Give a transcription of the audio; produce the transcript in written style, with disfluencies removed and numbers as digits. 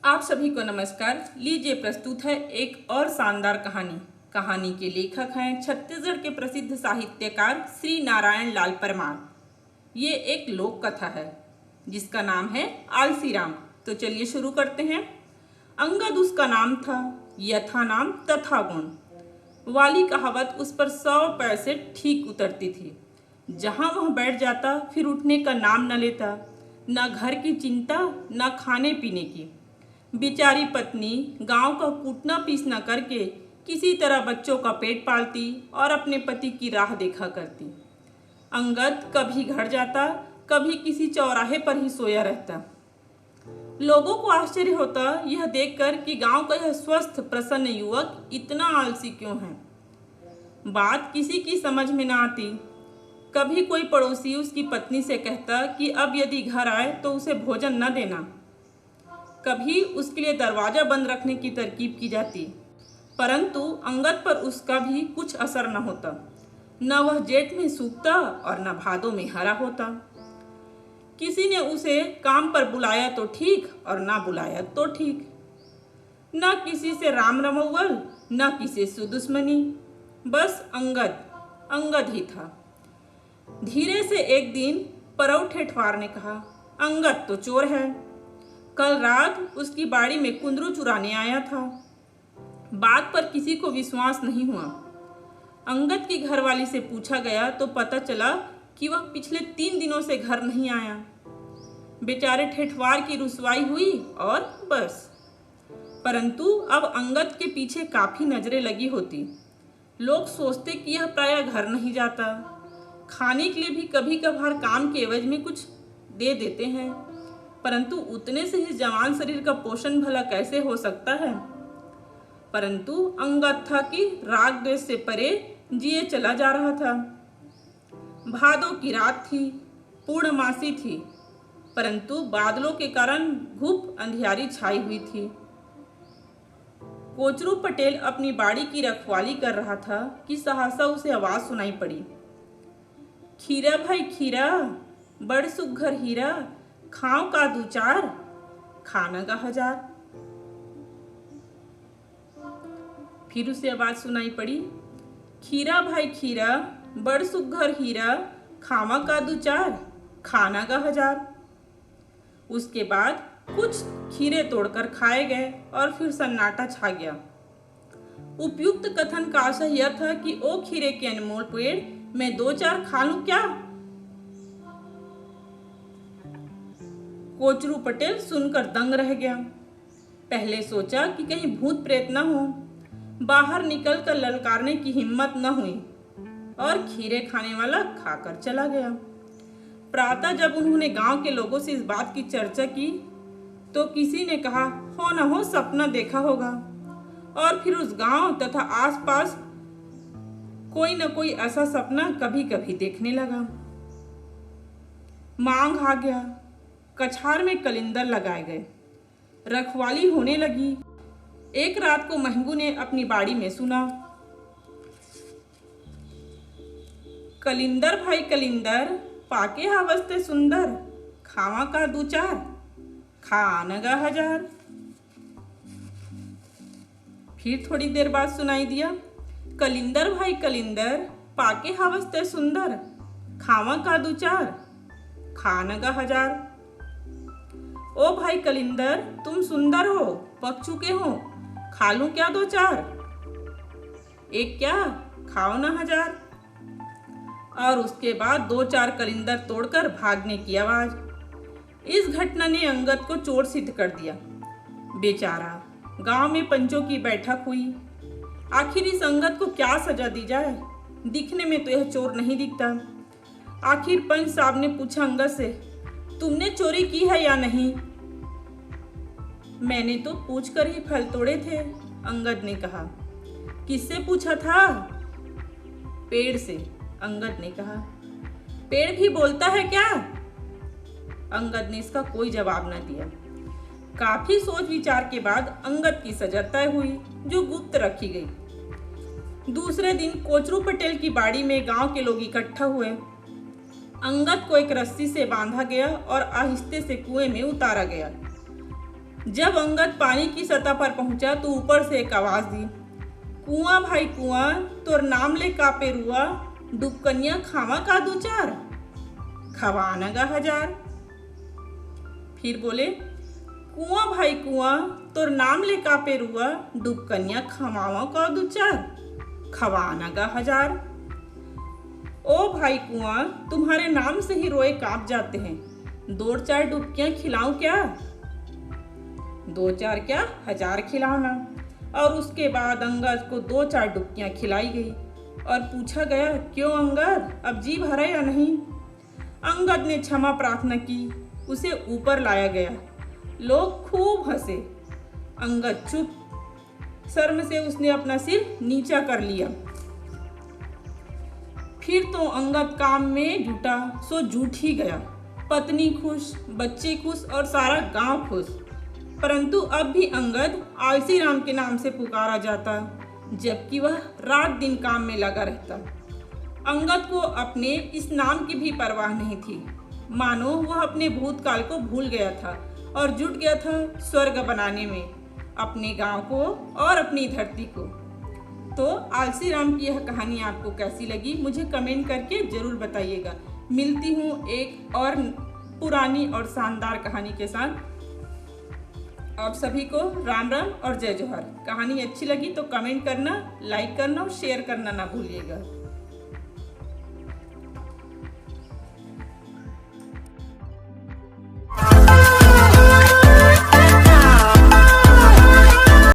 आप सभी को नमस्कार। लीजिए प्रस्तुत है एक और शानदार कहानी। कहानी के लेखक हैं छत्तीसगढ़ के प्रसिद्ध साहित्यकार श्री नारायण लाल परमार। ये एक लोक कथा है जिसका नाम है आलसी राम। तो चलिए शुरू करते हैं। अंगद उसका नाम था, यथा नाम तथा गुण। वाली कहावत उस पर 100 पैसे ठीक उतरती थी। जहाँ वह बैठ जाता फिर उठने का नाम न लेता। न घर की चिंता न खाने पीने की। बेचारी पत्नी गांव का कूटना पीसना करके किसी तरह बच्चों का पेट पालती और अपने पति की राह देखा करती। अंगद कभी घर जाता, कभी किसी चौराहे पर ही सोया रहता। लोगों को आश्चर्य होता यह देखकर कि गांव का यह स्वस्थ प्रसन्न युवक इतना आलसी क्यों है। बात किसी की समझ में न आती। कभी कोई पड़ोसी उसकी पत्नी से कहता कि अब यदि घर आए तो उसे भोजन न देना। कभी उसके लिए दरवाजा बंद रखने की तरकीब की जाती, परंतु अंगद पर उसका भी कुछ असर न होता। न वह जेठ में सूखता और न भादों में हरा होता। किसी ने उसे काम पर बुलाया तो ठीक और ना बुलाया तो ठीक। न किसी से राम रमौवल न किसी से दुश्मनी। बस अंगद अंगद ही था। धीरे से एक दिन परौ ठेठवार ने कहा, अंगद तो चोर है। कल रात उसकी बाड़ी में कुंदरू चुराने आया था। बात पर किसी को विश्वास नहीं हुआ। अंगद की घरवाली से पूछा गया तो पता चला कि वह पिछले 3 दिनों से घर नहीं आया। बेचारे ठेठवार की रुसवाई हुई और बस। परंतु अब अंगद के पीछे काफी नजरें लगी होती। लोग सोचते कि यह प्रायः घर नहीं जाता। खाने के लिए भी कभी कभार काम के एवज में कुछ दे देते हैं, परंतु उतने से ही जवान शरीर का पोषण भला कैसे हो सकता है। परंतु अंगद था कि राग द्वेष से परे जिए चला जा रहा था। भादों की रात थी, पूर्णमासी थी, परंतु बादलों के कारण घुप अंधियारी छाई हुई थी। कोचरू पटेल अपनी बाड़ी की रखवाली कर रहा था कि सहसा उसे आवाज सुनाई पड़ी, खीरा भाई खीरा, बड़ सुघर हीरा, खाओ का 2-4, खाना का 1000। फिर उसे आवाज सुनाई पड़ी, खीरा भाई खीरा, बड़ सुघर हीरा, खावा का 2-4, खाना का 1000। उसके बाद कुछ खीरे तोड़कर खाए गए और फिर सन्नाटा छा गया। उपयुक्त कथन का आशय यह था कि ओ खीरे के अनमोल पेड़, मैं 2-4 खा लूं क्या। कोचरू पटेल सुनकर दंग रह गया। पहले सोचा कि कहीं भूत प्रेत न हो। बाहर निकलकर ललकारने की हिम्मत न हुई और खीरे खाने वाला खाकर चला गया। प्रातः जब उन्होंने गांव के लोगों से इस बात की चर्चा की तो किसी ने कहा, हो न हो सपना देखा होगा। और फिर उस गांव तथा आसपास कोई न कोई ऐसा सपना कभी कभी देखने लगा। मांग आ गया। कछार में कलिंदर लगाए गए। रखवाली होने लगी। एक रात को महंगू ने अपनी बाड़ी में सुना, कलिंदर भाई कलिंदर, पाके हावस्ते सुंदर, खावा का 2-4, खाना का 1000। फिर थोड़ी देर बाद सुनाई दिया, कलिंदर भाई कलिंदर, पाके हावस्ते सुंदर, खावा का 2-4, खाना का 1000। ओ भाई कलिंदर, तुम सुंदर हो, पक चुके हो, खा लूं क्या 2-4? एक क्या, खाओ ना 1000। और उसके बाद 2-4 कलिंदर तोड़कर भागने की आवाज। इस घटना ने अंगद को चोर सिद्ध कर दिया। बेचारा, गांव में पंचों की बैठक हुई। आखिर इस अंगद को क्या सजा दी जाए। दिखने में तो यह चोर नहीं दिखता। आखिर पंच साहब ने पूछा अंगद से, तुमने चोरी की है या नहीं। मैंने तो पूछ कर ही फल तोड़े थे, अंगद ने कहा। किससे पूछा था। पेड़ से, अंगद ने कहा। पेड़ भी बोलता है क्या। अंगद ने इसका कोई जवाब न दिया। काफी सोच विचार के बाद अंगद की सजा तय हुई, जो गुप्त रखी गई। दूसरे दिन कोचरू पटेल की बाड़ी में गांव के लोग इकट्ठा हुए। अंगद को एक रस्सी से बांधा गया और आहिस्ते से कुएं में उतारा गया। जब अंगद पानी की सतह पर पहुंचा तो ऊपर से एक आवाज दी, कुआं भाई कुआं, तोर नाम ले कापे रुआ, डुबकनिया खावा का दो चार, खवाना गा हजार। फिर बोले, कुआं भाई कुआं, तोर नाम ले कापे रुआ, डुबकनिया खवावा का दो चार, खवाना गा हजार। ओ भाई कुआं, तुम्हारे नाम से ही रोए कांप जाते हैं, दो चार डुबकियां खिलाऊं क्या? दो चार क्या, हजार खिलाना। और उसके बाद अंगद को दो चार डुबकियां खिलाई गई और पूछा गया, क्यों अंगद, अब जी भरा या नहीं? अंगद ने क्षमा प्रार्थना की, उसे ऊपर लाया गया। लोग खूब हंसे। अंगद चुप, शर्म से उसने अपना सिर नीचा कर लिया। फिर तो अंगद काम में जुटा सो जुट ही गया। पत्नी खुश, बच्चे खुश और सारा गांव खुश। परंतु अब भी अंगद आलसी राम के नाम से पुकारा जाता, जबकि वह रात दिन काम में लगा रहता। अंगद को अपने इस नाम की भी परवाह नहीं थी, मानो वह अपने भूतकाल को भूल गया था और जुट गया था स्वर्ग बनाने में, अपने गांव को और अपनी धरती को। तो आलसी राम की यह कहानी आपको कैसी लगी, मुझे कमेंट करके जरूर बताइएगा। मिलती हूँ एक और पुरानी और शानदार कहानी के साथ। आप सभी को राम राम और जय जोहर। कहानी अच्छी लगी तो कमेंट करना, लाइक करना और शेयर करना ना भूलिएगा।